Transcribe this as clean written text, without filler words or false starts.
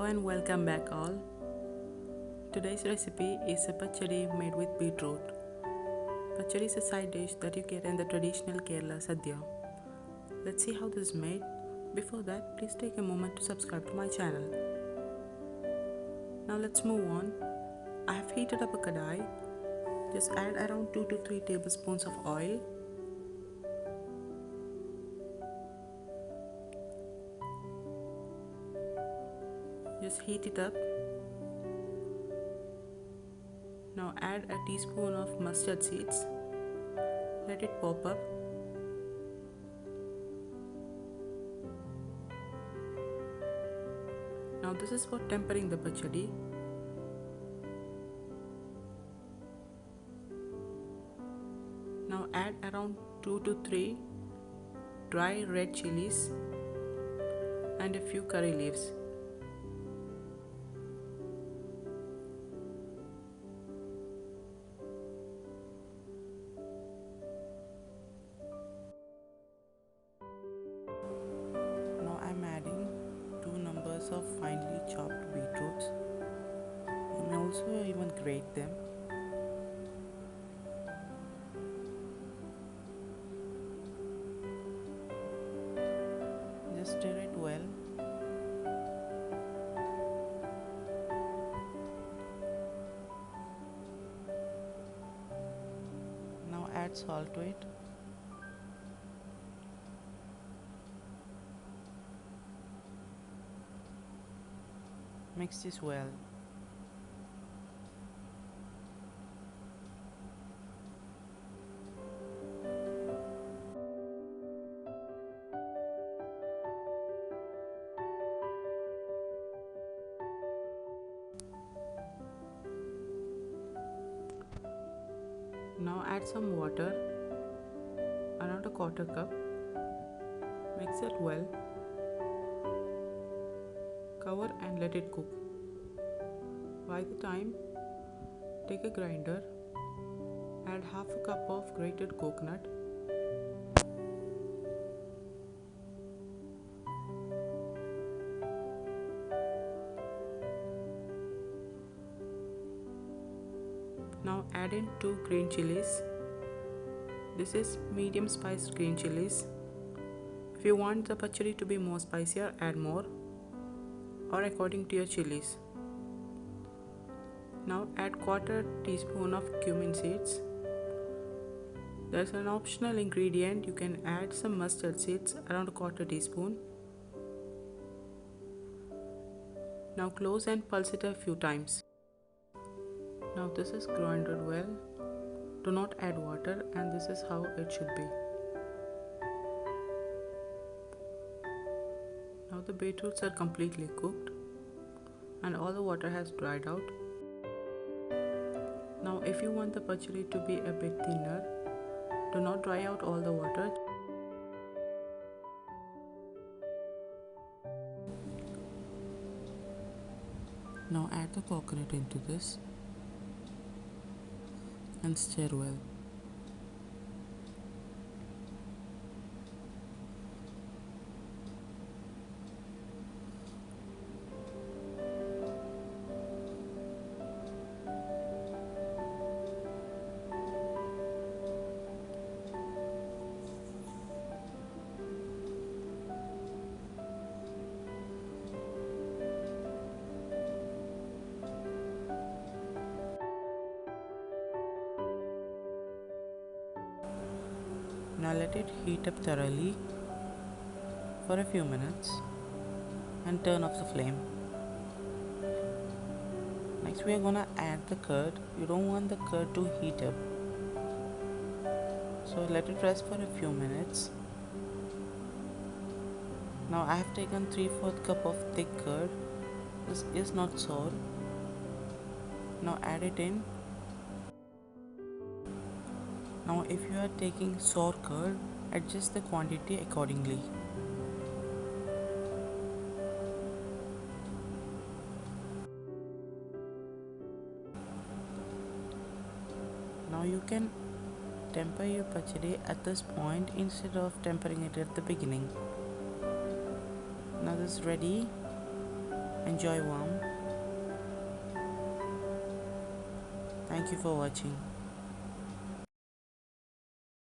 and welcome back all. Today's recipe is a pachadi made with beetroot. Pachadi is a side dish that you get in the traditional Kerala sadya. Let's see how this is made. Before that, please take a moment to subscribe to my channel. Now let's move on. I have heated up a kadai. Just add around 2 to 3 tablespoons of oil. Just heat it up. Now add a teaspoon of mustard seeds. Let it pop up. Now this is for tempering the pachadi. Now add around 2 to 3 dry red chillies and a few curry leaves. Now I am adding 2 numbers of finely chopped beetroots. You may also even grate them. Just stir it well. Now add salt to it. Mix this well. Now add some water, around a quarter cup. Mix it well. Cover and let it cook. By the time, take a grinder, add half a cup of grated coconut. Now add in 2 green chillies. This is medium spiced green chillies. If you want the pachadi to be more spicier, add more or according to your chilies. Now add quarter teaspoon of cumin seeds. There's an optional ingredient, you can add some mustard seeds, around a quarter teaspoon. Now close and pulse it a few times. Now this is grinded well. Do not add water, and this is how it should be. Now the beetroots are completely cooked and all the water has dried out. Now if you want the pachadi to be a bit thinner, do not dry out all the water. Now add the coconut into this and stir well. Now let it heat up thoroughly for a few minutes and turn off the flame. Next we are gonna add the curd. You don't want the curd to heat up, so let it rest for a few minutes. Now I have taken 3/4 cup of thick curd. This is not sour. Now add it in. Now if you are taking sour curd, adjust the quantity accordingly. Now you can temper your pachadi at this point instead of tempering it at the beginning. Now this is ready. Enjoy warm. Thank you for watching.